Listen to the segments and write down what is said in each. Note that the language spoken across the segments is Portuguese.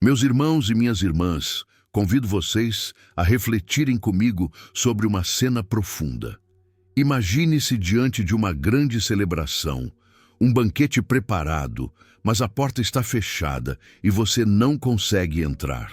Meus irmãos e minhas irmãs, convido vocês a refletirem comigo sobre uma cena profunda. Imagine-se diante de uma grande celebração, um banquete preparado, mas a porta está fechada e você não consegue entrar.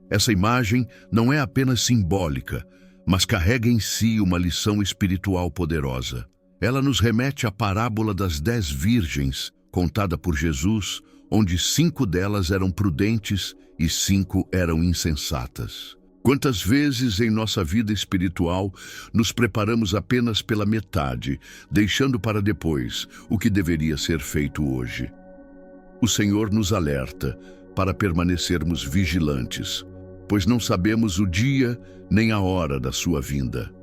Essa imagem não é apenas simbólica, mas carrega em si uma lição espiritual poderosa. Ela nos remete à parábola das 10 virgens, contada por Jesus, onde 5 delas eram prudentes e 5 eram insensatas. Quantas vezes em nossa vida espiritual nos preparamos apenas pela metade, deixando para depois o que deveria ser feito hoje? O Senhor nos alerta para permanecermos vigilantes, pois não sabemos o dia nem a hora da sua vinda.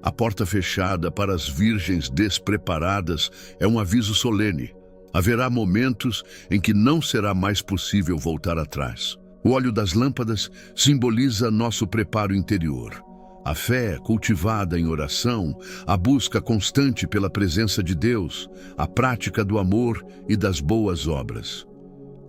A porta fechada para as virgens despreparadas é um aviso solene. Haverá momentos em que não será mais possível voltar atrás. O óleo das lâmpadas simboliza nosso preparo interior. A fé cultivada em oração, a busca constante pela presença de Deus, a prática do amor e das boas obras.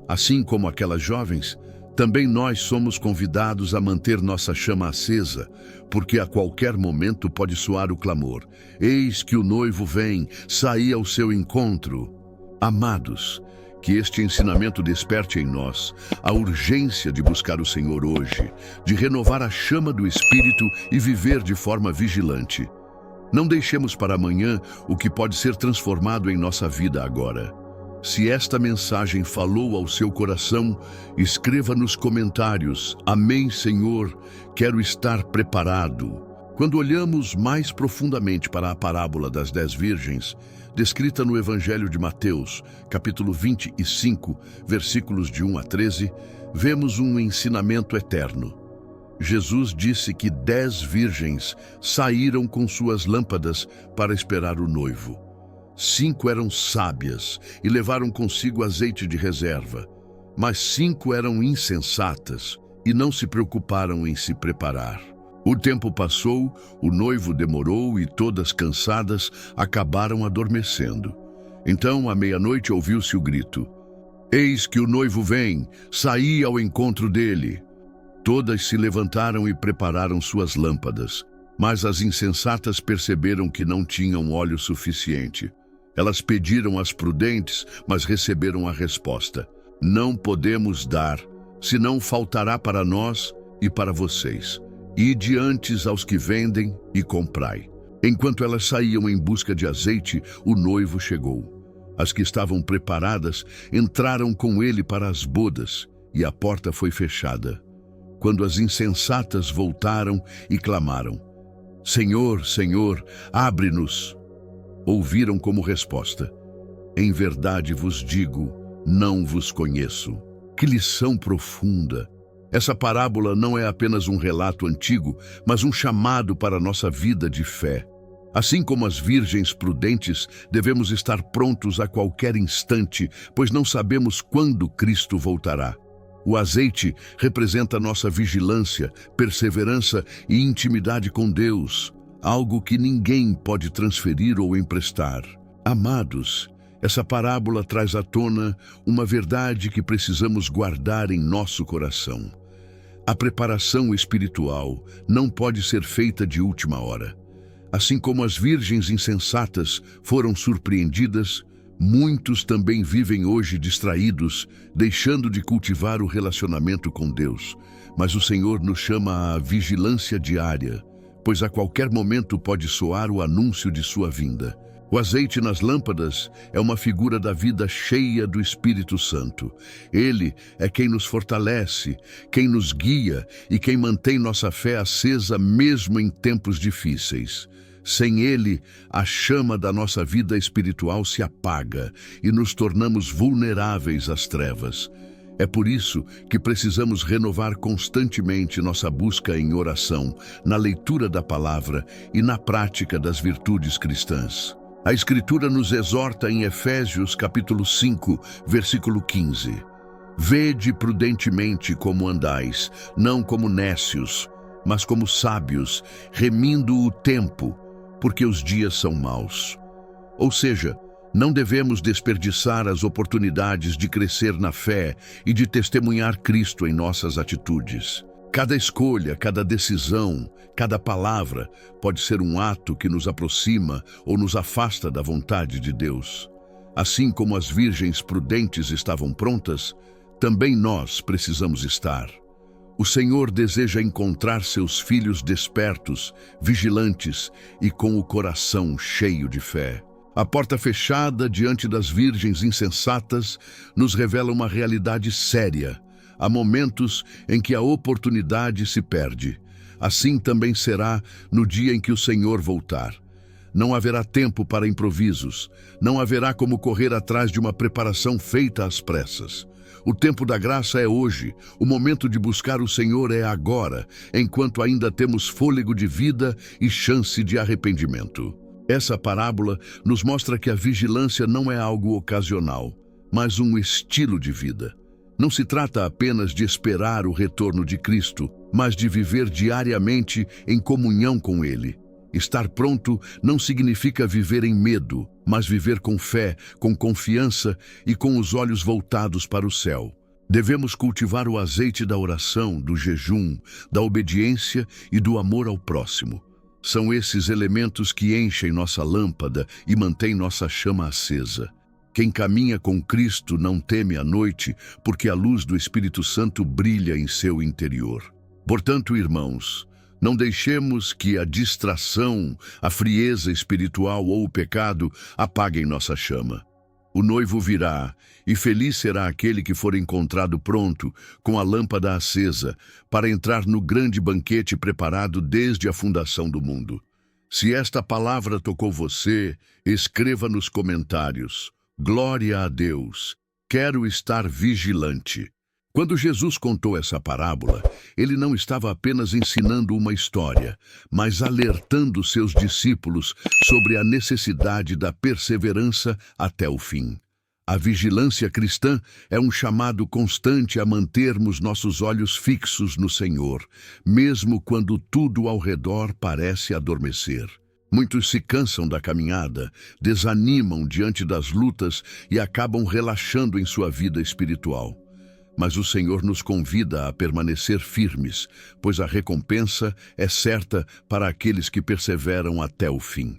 Assim como aquelas jovens, também nós somos convidados a manter nossa chama acesa, porque a qualquer momento pode soar o clamor: "Eis que o noivo vem, saí ao seu encontro." Amados, que este ensinamento desperte em nós a urgência de buscar o Senhor hoje, de renovar a chama do Espírito e viver de forma vigilante. Não deixemos para amanhã o que pode ser transformado em nossa vida agora. Se esta mensagem falou ao seu coração, escreva nos comentários: "Amém, Senhor, quero estar preparado." Quando olhamos mais profundamente para a parábola das 10 virgens, descrita no Evangelho de Mateus, capítulo 25, versículos de 1 a 13, vemos um ensinamento eterno. Jesus disse que 10 virgens saíram com suas lâmpadas para esperar o noivo. 5 eram sábias e levaram consigo azeite de reserva, mas 5 eram insensatas e não se preocuparam em se preparar. O tempo passou, o noivo demorou e todas cansadas acabaram adormecendo. Então, à meia-noite, ouviu-se o grito: "Eis que o noivo vem, saí ao encontro dele." Todas se levantaram e prepararam suas lâmpadas, mas as insensatas perceberam que não tinham óleo suficiente. Elas pediram às prudentes, mas receberam a resposta: "Não podemos dar, senão faltará para nós e para vocês. Ide antes aos que vendem e comprai." Enquanto elas saíam em busca de azeite, o noivo chegou. As que estavam preparadas entraram com ele para as bodas, e a porta foi fechada. Quando as insensatas voltaram e clamaram: "Senhor, Senhor, abre-nos." Ouviram como resposta: "Em verdade vos digo, não vos conheço." Que lição profunda! Essa parábola não é apenas um relato antigo, mas um chamado para a nossa vida de fé. Assim como as virgens prudentes, devemos estar prontos a qualquer instante, pois não sabemos quando Cristo voltará. O azeite representa nossa vigilância, perseverança e intimidade com Deus, algo que ninguém pode transferir ou emprestar. Amados, essa parábola traz à tona uma verdade que precisamos guardar em nosso coração. A preparação espiritual não pode ser feita de última hora. Assim como as virgens insensatas foram surpreendidas, muitos também vivem hoje distraídos, deixando de cultivar o relacionamento com Deus. Mas o Senhor nos chama à vigilância diária, pois a qualquer momento pode soar o anúncio de sua vinda. O azeite nas lâmpadas é uma figura da vida cheia do Espírito Santo. Ele é quem nos fortalece, quem nos guia e quem mantém nossa fé acesa mesmo em tempos difíceis. Sem ele, a chama da nossa vida espiritual se apaga e nos tornamos vulneráveis às trevas. É por isso que precisamos renovar constantemente nossa busca em oração, na leitura da palavra e na prática das virtudes cristãs. A Escritura nos exorta em Efésios capítulo 5, versículo 15. "Vede prudentemente como andais, não como nécios, mas como sábios, remindo o tempo, porque os dias são maus." Ou seja, Não devemos desperdiçar as oportunidades de crescer na fé e de testemunhar Cristo em nossas atitudes. Cada escolha, cada decisão, cada palavra pode ser um ato que nos aproxima ou nos afasta da vontade de Deus. Assim como as virgens prudentes estavam prontas, também nós precisamos estar. O Senhor deseja encontrar seus filhos despertos, vigilantes e com o coração cheio de fé. A porta fechada diante das virgens insensatas nos revela uma realidade séria. Há momentos em que a oportunidade se perde. Assim também será no dia em que o Senhor voltar. Não haverá tempo para improvisos. Não haverá como correr atrás de uma preparação feita às pressas. O tempo da graça é hoje. O momento de buscar o Senhor é agora, enquanto ainda temos fôlego de vida e chance de arrependimento. Essa parábola nos mostra que a vigilância não é algo ocasional, mas um estilo de vida. Não se trata apenas de esperar o retorno de Cristo, mas de viver diariamente em comunhão com Ele. Estar pronto não significa viver em medo, mas viver com fé, com confiança e com os olhos voltados para o céu. Devemos cultivar o azeite da oração, do jejum, da obediência e do amor ao próximo. São esses elementos que enchem nossa lâmpada e mantêm nossa chama acesa. Quem caminha com Cristo não teme a noite, porque a luz do Espírito Santo brilha em seu interior. Portanto, irmãos, não deixemos que a distração, a frieza espiritual ou o pecado apaguem nossa chama. O noivo virá, e feliz será aquele que for encontrado pronto, com a lâmpada acesa, para entrar no grande banquete preparado desde a fundação do mundo. Se esta palavra tocou você, escreva nos comentários: glória a Deus, quero estar vigilante. Quando Jesus contou essa parábola, ele não estava apenas ensinando uma história, mas alertando seus discípulos sobre a necessidade da perseverança até o fim. A vigilância cristã é um chamado constante a mantermos nossos olhos fixos no Senhor, mesmo quando tudo ao redor parece adormecer. Muitos se cansam da caminhada, desanimam diante das lutas e acabam relaxando em sua vida espiritual. Mas o Senhor nos convida a permanecer firmes, pois a recompensa é certa para aqueles que perseveram até o fim.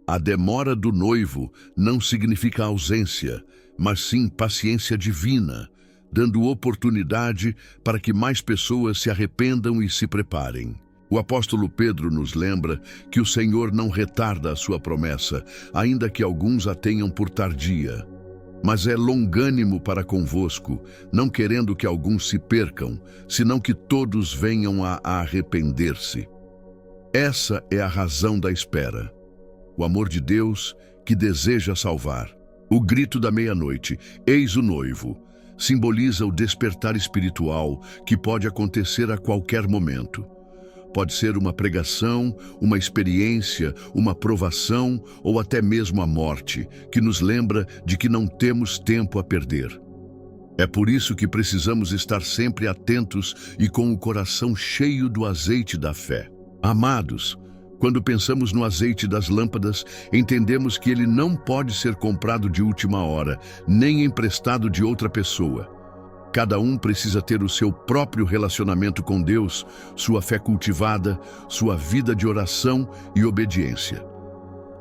A demora do noivo não significa ausência, mas sim paciência divina, dando oportunidade para que mais pessoas se arrependam e se preparem. O apóstolo Pedro nos lembra que o Senhor não retarda a sua promessa, ainda que alguns a tenham por tardia. Mas é longânimo para convosco, não querendo que alguns se percam, senão que todos venham a arrepender-se. Essa é a razão da espera. O amor de Deus que deseja salvar. O grito da meia-noite, eis o noivo, simboliza o despertar espiritual que pode acontecer a qualquer momento. Pode ser uma pregação, uma experiência, uma provação ou até mesmo a morte, que nos lembra de que não temos tempo a perder. É por isso que precisamos estar sempre atentos e com o coração cheio do azeite da fé. Amados, quando pensamos no azeite das lâmpadas, entendemos que ele não pode ser comprado de última hora, nem emprestado de outra pessoa. Cada um precisa ter o seu próprio relacionamento com Deus, sua fé cultivada, sua vida de oração e obediência.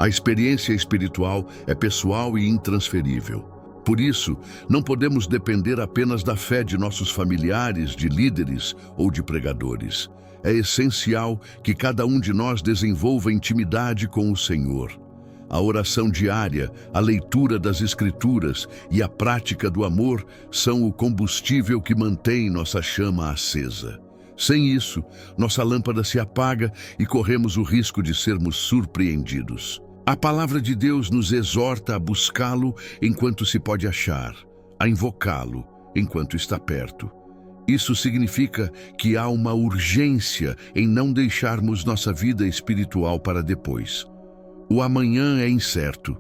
A experiência espiritual é pessoal e intransferível. Por isso, não podemos depender apenas da fé de nossos familiares, de líderes ou de pregadores. É essencial que cada um de nós desenvolva intimidade com o Senhor. A oração diária, a leitura das Escrituras e a prática do amor são o combustível que mantém nossa chama acesa. Sem isso, nossa lâmpada se apaga e corremos o risco de sermos surpreendidos. A palavra de Deus nos exorta a buscá-lo enquanto se pode achar, a invocá-lo enquanto está perto. Isso significa que há uma urgência em não deixarmos nossa vida espiritual para depois. O amanhã é incerto,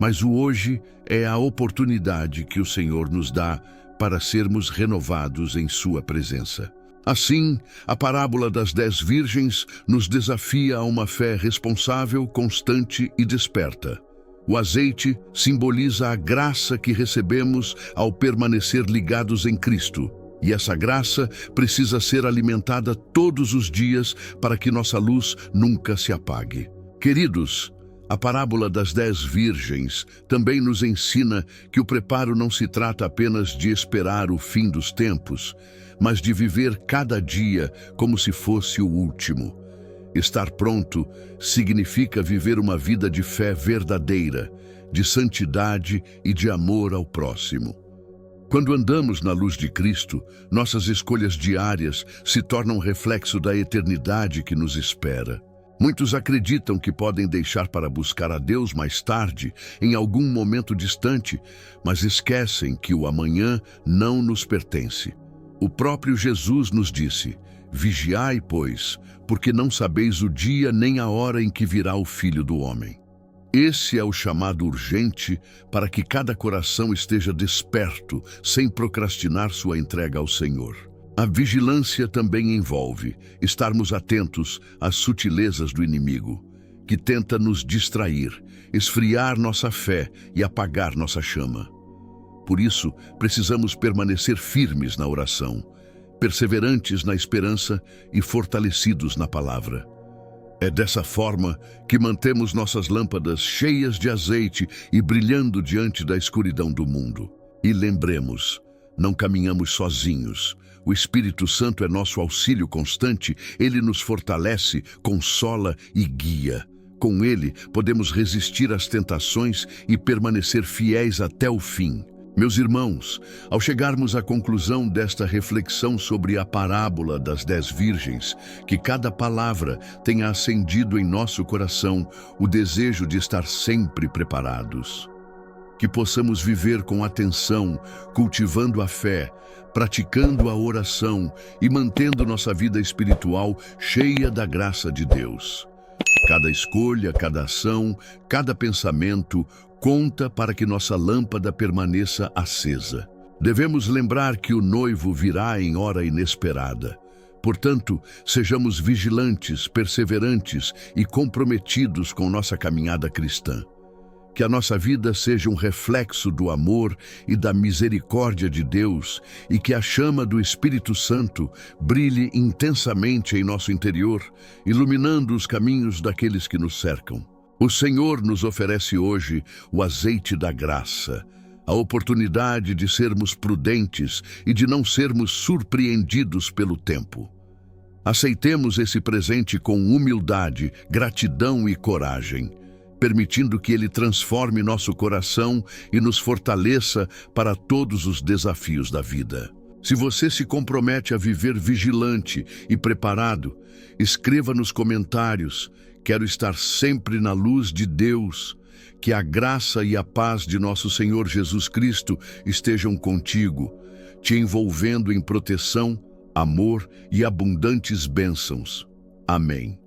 mas o hoje é a oportunidade que o Senhor nos dá para sermos renovados em sua presença. Assim, a parábola das 10 virgens nos desafia a uma fé responsável, constante e desperta. O azeite simboliza a graça que recebemos ao permanecer ligados em Cristo. E essa graça precisa ser alimentada todos os dias para que nossa luz nunca se apague. Queridos, a parábola das 10 virgens também nos ensina que o preparo não se trata apenas de esperar o fim dos tempos, mas de viver cada dia como se fosse o último. Estar pronto significa viver uma vida de fé verdadeira, de santidade e de amor ao próximo. Quando andamos na luz de Cristo, nossas escolhas diárias se tornam reflexo da eternidade que nos espera. Muitos acreditam que podem deixar para buscar a Deus mais tarde, em algum momento distante, mas esquecem que o amanhã não nos pertence. O próprio Jesus nos disse: vigiai, pois, porque não sabeis o dia nem a hora em que virá o Filho do Homem. Esse é o chamado urgente para que cada coração esteja desperto, sem procrastinar sua entrega ao Senhor. A vigilância também envolve estarmos atentos às sutilezas do inimigo, que tenta nos distrair, esfriar nossa fé e apagar nossa chama. Por isso, precisamos permanecer firmes na oração, perseverantes na esperança e fortalecidos na palavra. É dessa forma que mantemos nossas lâmpadas cheias de azeite e brilhando diante da escuridão do mundo. E lembremos, não caminhamos sozinhos. O Espírito Santo é nosso auxílio constante, ele nos fortalece, consola e guia. Com ele, podemos resistir às tentações e permanecer fiéis até o fim. Meus irmãos, ao chegarmos à conclusão desta reflexão sobre a parábola das 10 virgens, que cada palavra tenha acendido em nosso coração o desejo de estar sempre preparados. Que possamos viver com atenção, cultivando a fé, praticando a oração e mantendo nossa vida espiritual cheia da graça de Deus. Cada escolha, cada ação, cada pensamento conta para que nossa lâmpada permaneça acesa. Devemos lembrar que o noivo virá em hora inesperada. Portanto, sejamos vigilantes, perseverantes e comprometidos com nossa caminhada cristã. Que a nossa vida seja um reflexo do amor e da misericórdia de Deus e que a chama do Espírito Santo brilhe intensamente em nosso interior, iluminando os caminhos daqueles que nos cercam. O Senhor nos oferece hoje o azeite da graça, a oportunidade de sermos prudentes e de não sermos surpreendidos pelo tempo. Aceitemos esse presente com humildade, gratidão e coragem, permitindo que Ele transforme nosso coração e nos fortaleça para todos os desafios da vida. Se você se compromete a viver vigilante e preparado, escreva nos comentários: quero estar sempre na luz de Deus. Que a graça e a paz de nosso Senhor Jesus Cristo estejam contigo, te envolvendo em proteção, amor e abundantes bênçãos. Amém.